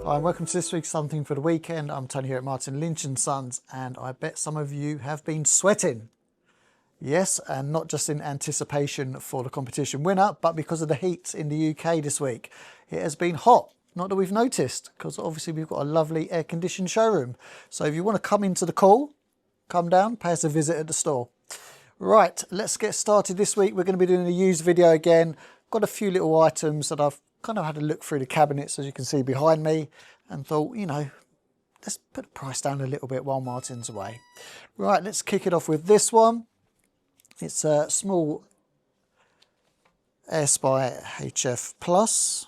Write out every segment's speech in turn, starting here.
Hi, and welcome to this week's Something for the Weekend. I'm Tony here at Martin Lynch & Sons, and I bet some of you have been sweating. Yes, and not just in anticipation for the competition winner, but because of the heat in the UK this week. It has been hot, not that we've noticed, because obviously we've got a lovely air-conditioned showroom. So if you want to come into the call, come down, pay us a visit at the store. Right, let's get started this week. We're going to be doing a used video again. Got a few little items that I've kind of had a look through the cabinets, as you can see behind me, and thought, you know, let's put the price down a little bit while Martin's away. Right, let's kick it off with this one. It's a small Airspy HF Plus.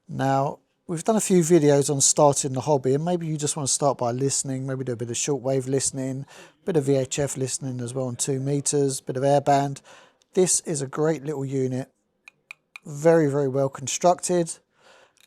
Now, we've done a few videos on starting the hobby, and maybe you just want to start by listening, maybe do a bit of shortwave listening, a bit of VHF listening as well on 2 meters, a bit of airband. This is a great little unit. Very, very well constructed.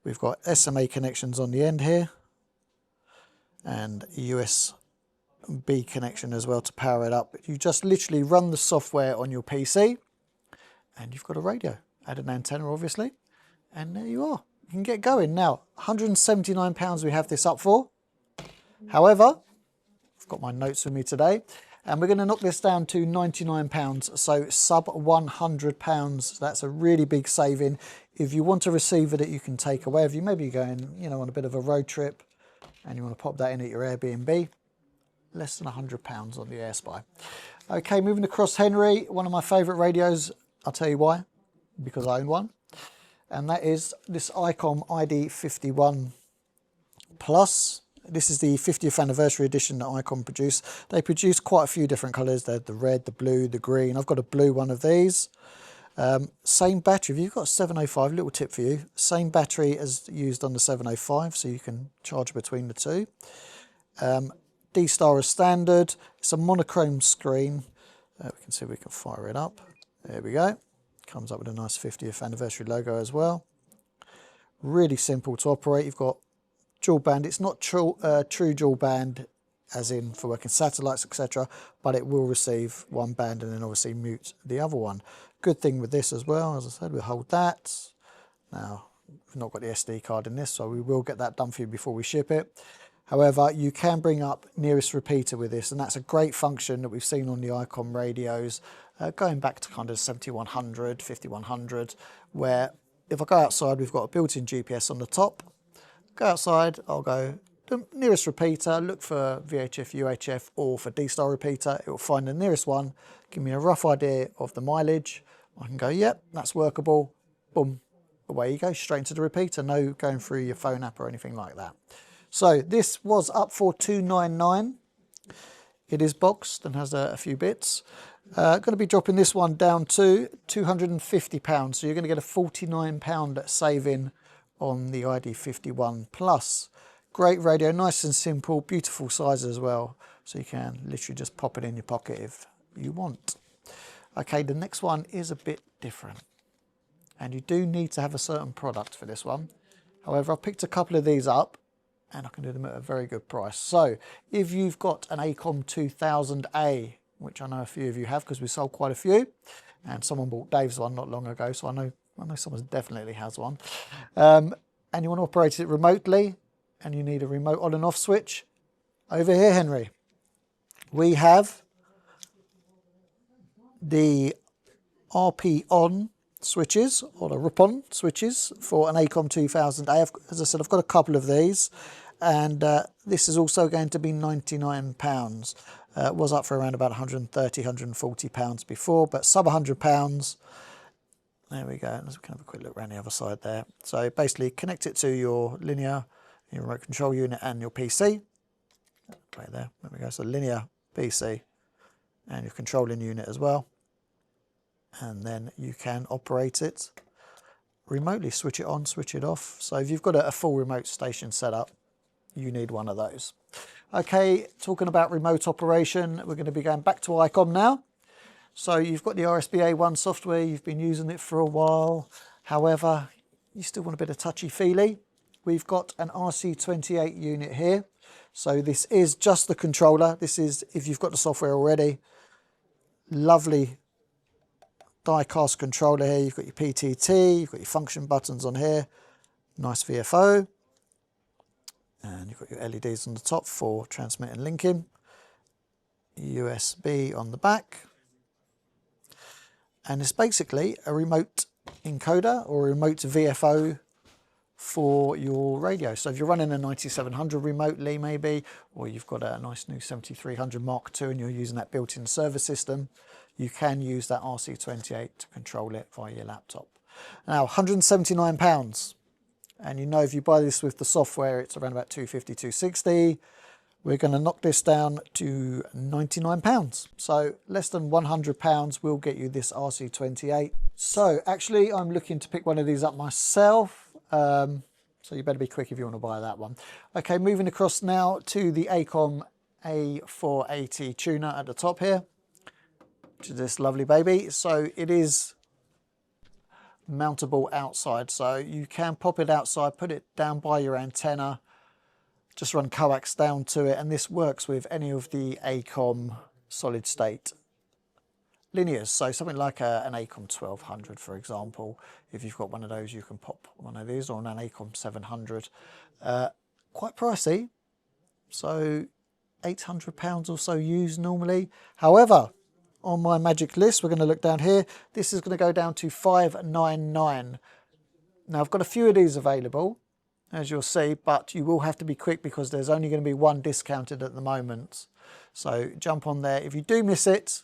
We've got SMA connections on the end here and USB connection as well to power it up. You just literally run the software on your PC and you've got a radio. Add an antenna obviously, and there you are. You can get going. Now, £179 we have this up for. However, I've got my notes with me today, and we're going to knock this down to £99, so sub £100. That's a really big saving. If you want a receiver that you can take away, if you maybe going, you know, on a bit of a road trip and you want to pop that in at your Airbnb, less than £100 on the Airspy. Okay, moving across Henry, one of my favourite radios. I'll tell you why, because I own one, and that is this Icom ID51 Plus. This is the 50th anniversary edition that Icom produced. They produced quite a few different colours. They had the red, the blue, the green. I've got a blue one of these. Same battery. If you've got a 705, little tip for you. Same battery as used on the 705, so you can charge between the two. D-Star is standard. It's a monochrome screen. We can see we can fire it up. There we go. Comes up with a nice 50th anniversary logo as well. Really simple to operate. You've got dual band. It's not true dual band as in for working satellites, etc., but it will receive one band and then obviously mute the other one. Good thing with this as well, as I said, we'll hold that. Now, we've not got the SD card in this, so we will get that done for you before we ship it. However, you can bring up nearest repeater with this, and that's a great function that we've seen on the Icom radios, going back to kind of 7100, 5100, where if I go outside, we've got a built-in GPS on the top. Go outside, I'll go the nearest repeater, look for VHF, UHF, or for D-Star repeater. It will find the nearest one, give me a rough idea of the mileage. I can go, yep, that's workable. Boom, away you go, straight into the repeater. No going through your phone app or anything like that. So this was up for $299. It is boxed and has a few bits. Going to be dropping this one down to £250. So you're going to get a £49 saving on the ID51 Plus. Great radio, nice and simple, beautiful size as well. So you can literally just pop it in your pocket if you want. Okay, the next one is a bit different. And you do need to have a certain product for this one. However, I picked a couple of these up and I can do them at a very good price. So if you've got an Acom 2000A, which I know a few of you have because we sold quite a few, and someone bought Dave's one not long ago, so I know someone definitely has one, and you want to operate it remotely and you need a remote on and off switch, over here, Henry, we have the Rpon switches, or the Rpon switches for an Acom 2000A. As I said, I've got a couple of these, and this is also going to be £99. It was up for around about £130, £140 before, but sub £100. There we go. Let's have a quick look around the other side there. So basically connect it to your linear, your remote control unit and your PC. Right there. There we go. So linear, PC and your controlling unit as well. And then you can operate it remotely, switch it on, switch it off. So if you've got a full remote station set up, you need one of those. Okay, talking about remote operation, we're going to be going back to Icom now. So you've got the RSBA1 software, you've been using it for a while. However, you still want a bit of touchy-feely. We've got an RC-28 unit here. So this is just the controller. This is if you've got the software already. Lovely die-cast controller here. You've got your PTT, you've got your function buttons on here. Nice VFO. And you've got your LEDs on the top for transmit and linking. USB on the back. And it's basically a remote encoder or a remote VFO for your radio. So if you're running a 9700 remotely maybe, or you've got a nice new 7300 Mark II and you're using that built-in server system, you can use that RC-28 to control it via your laptop. Now, £179. And you know, if you buy this with the software, it's around about £250, £260. We're going to knock this down to £99. So less than £100 will get you this RC-28. So actually, I'm looking to pick one of these up myself. So you better be quick if you want to buy that one. Okay, moving across now to the Acom A480 tuner at the top here, which is this lovely baby. So it is mountable outside, so you can pop it outside, put it down by your antenna, just run coax down to it, and this works with any of the Acom solid state linears. So something like an Acom 1200, for example. If you've got one of those, you can pop one of these, or an Acom 700. Quite pricey, so £800 or so used normally. However, on my magic list, we're going to look down here, this is going to go down to £599. Now I've got a few of these available, as you'll see, but you will have to be quick because there's only going to be one discounted at the moment. So jump on there. If you do miss it,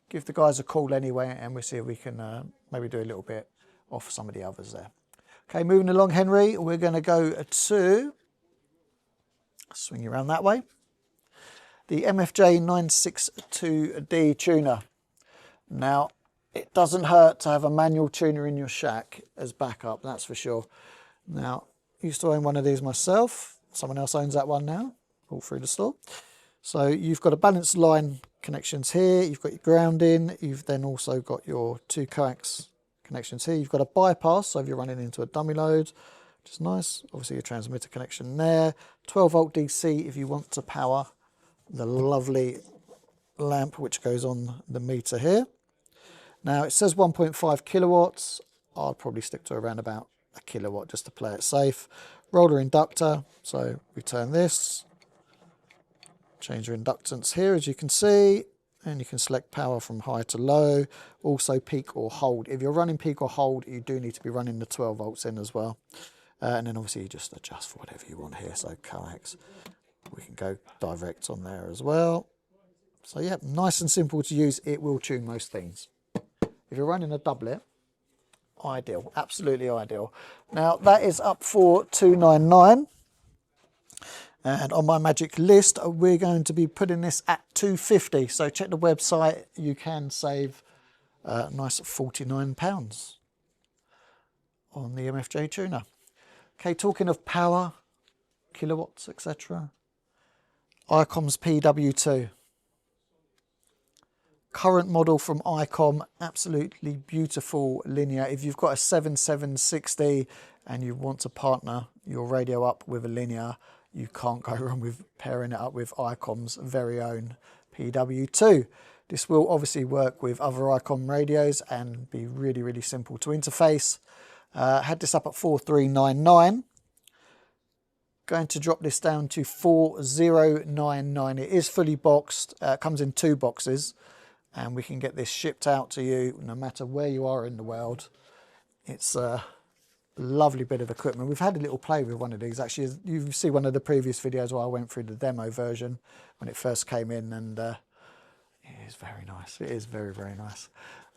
give the guys a call anyway, and we'll see if we can maybe do a little bit off some of the others there. Okay, moving along, Henry, we're going to go to, swing you around that way, the MFJ 962D tuner. Now, it doesn't hurt to have a manual tuner in your shack as backup, that's for sure. Now, I used to own one of these myself. Someone else owns that one now, all through the store. So you've got a balanced line connections here, you've got your grounding, you've then also got your two coax connections here. You've got a bypass, so if you're running into a dummy load, which is nice. Obviously your transmitter connection there. 12 volt DC if you want to power the lovely lamp which goes on the meter here. Now it says 1.5 kilowatts. I'll probably stick to around about a kilowatt just to play it safe. Roller inductor, so we turn this, change your inductance here as you can see, and you can select power from high to low, also peak or hold. If you're running peak or hold, you do need to be running the 12 volts in as well. And then obviously you just adjust for whatever you want here, so coax. We can go direct on there as well. So yeah, nice and simple to use. It will tune most things. If you're running a doublet, ideal, absolutely ideal. Now that is up for $299. And on my magic list, we're going to be putting this at $250. So check the website, you can save a nice £49 on the MFJ tuner. Okay, talking of power, kilowatts, etc. Icom's PW2. Current model from Icom, absolutely beautiful linear. If you've got a 7760 and you want to partner your radio up with a linear, you can't go wrong with pairing it up with Icom's very own PW2. This will obviously work with other Icom radios and be really, really simple to interface. Had this up at $4399. Going to drop this down to $4099. It is fully boxed, comes in 2 boxes, and we can get this shipped out to you no matter where you are in the world. It's a lovely bit of equipment. We've had a little play with one of these actually. You see one of the previous videos where I went through the demo version when it first came in, and it is very nice. It is very, very nice.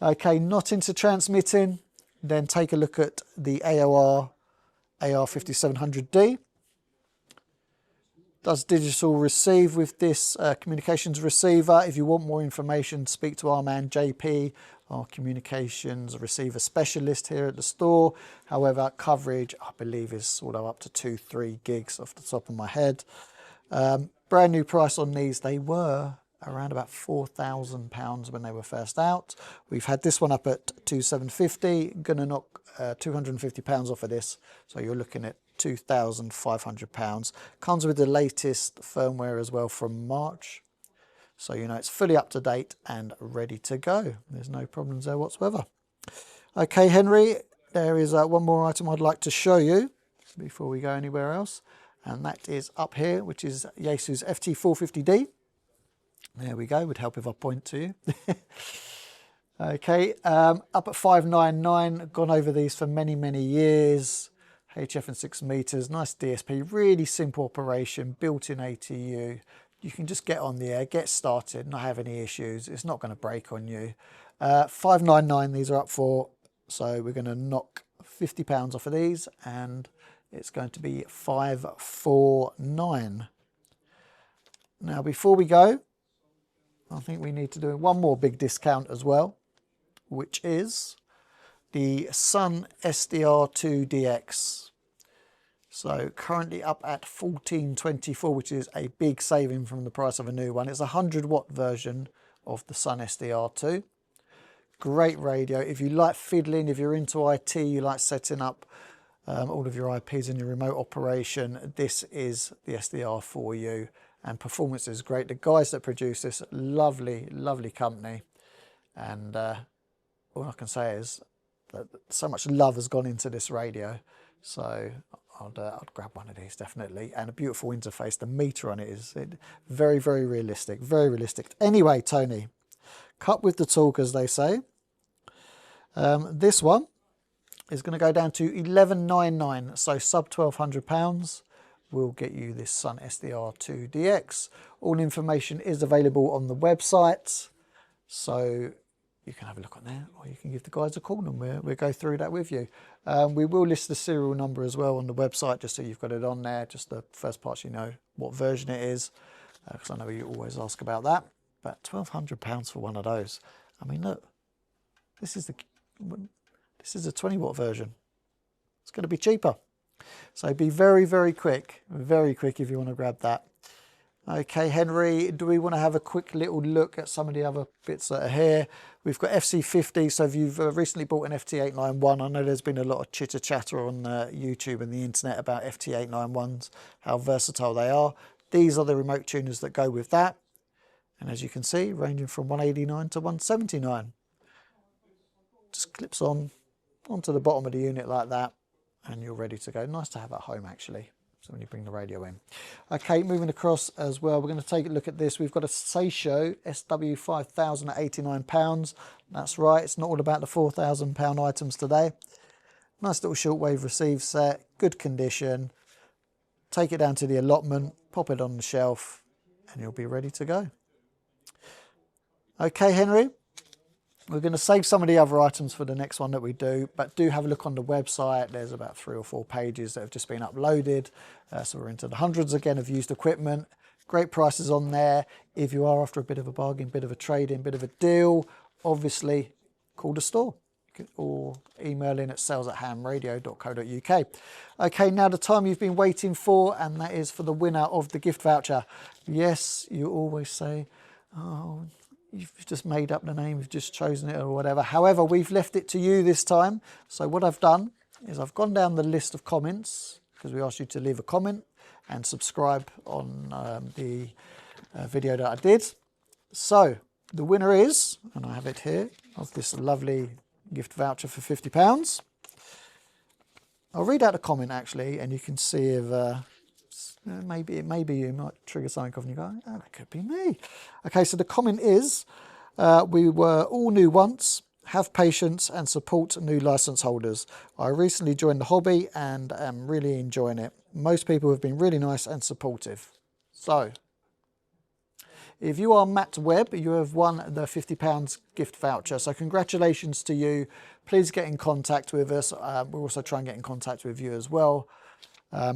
Okay, not into transmitting, then take a look at the AOR AR5700D. Does digital receive with this communications receiver. If you want more information, speak to our man JP, our communications receiver specialist here at the store. However, coverage, I believe, is sort of up to 2-3 gigs off the top of my head. Brand new price on these, they were around about £4,000 when they were first out. We've had this one up at £2,750, gonna knock £250 off of this, so you're looking at £2,500. Comes with the latest firmware as well from March, so you know it's fully up to date and ready to go. There's no problems there whatsoever. Okay, Henry, there is one more item I'd like to show you before we go anywhere else, and that is up here, which is Yaesu's FT-450D. There we go, would help if I point to you. Okay, up at 599, gone over these for many, many years. HF and 6 meters, nice DSP, really simple operation, built-in ATU. You can just get on the air, get started, not have any issues. It's not going to break on you. 599 these are up for, so we're going to knock £50 off of these, and it's going to be 549. Now, before we go, I think we need to do one more big discount as well, which is the Sun SDR2DX. So currently up at 1424, which is a big saving from the price of a new one. It's a 100-watt version of the Sun SDR2. Great radio. If you like fiddling, if you're into IT, you like setting up all of your IPs in your remote operation, this is the SDR for you. And performance is great. The guys that produce this, lovely, lovely company. And all I can say is that so much love has gone into this radio. So I'd grab one of these, definitely. And a beautiful interface. The meter on it is very, very realistic. Very realistic. Anyway, Tony, cut with the talk, as they say. This one is going to go down to 1199, so sub £1,200. Will get you this Sun SDR2DX. All information is available on the website, so you can have a look on there, or you can give the guys a call and we'll go through that with you. We will list the serial number as well on the website, just so you've got it on there, just the first part, you know what version it is, because I know you always ask about that. But £1,200 for one of those. I mean, look, this is a 20-watt version. It's going to be cheaper. So be very, very quick if you want to grab that. Okay, Henry, do we want to have a quick little look at some of the other bits that are here? We've got FC-50, so if you've recently bought an FT-891, I know there's been a lot of chitter-chatter on YouTube and the internet about FT-891s, how versatile they are. These are the remote tuners that go with that. And as you can see, ranging from 189 to 179. Just clips on onto the bottom of the unit like that, and you're ready to go. Nice to have at home, actually, so when you bring the radio in. Okay, moving across as well, we're going to take a look at this. We've got a Saisho SW5000 at £89. That's right, it's not all about the £4,000 items today. Nice little shortwave receive set, good condition. Take it down to the allotment, pop it on the shelf, and you'll be ready to go. Okay, Henry, we're going to save some of the other items for the next one that we do, but do have a look on the website. There's about 3 or 4 pages that have just been uploaded. So we're into the hundreds again of used equipment. Great prices on there. If you are after a bit of a bargain, bit of a trade-in, bit of a deal, obviously call the store or email in at sales@hamradio.co.uk. Okay, now the time you've been waiting for, and that is for the winner of the gift voucher. Yes, you always say, oh, you've just made up the name, you've just chosen it or whatever. However, we've left it to you this time. So what I've done is I've gone down the list of comments, because we asked you to leave a comment and subscribe on the video that I did. So the winner is, and I have it here, of this lovely gift voucher for £50. I'll read out the comment actually, and you can see if maybe you might trigger something off and you go, oh, that could be me. Okay, so the comment is, we were all new once, have patience and support new license holders. I recently joined the hobby and am really enjoying it. Most people have been really nice and supportive. So, if you are Matt Webb, you have won the £50 gift voucher. So congratulations to you. Please get in contact with us. We'll also try and get in contact with you as well.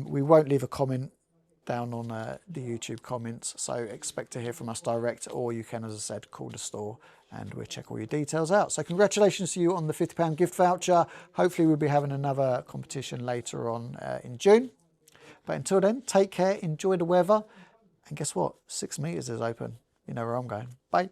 We won't leave a comment down on the YouTube comments, so expect to hear from us direct, or you can, as I said, call the store and we'll check all your details out. So congratulations to you on the £50 gift voucher. Hopefully we'll be having another competition later on in June. But until then, take care, enjoy the weather, and guess what? 6 meters is open. You know where I'm going. Bye.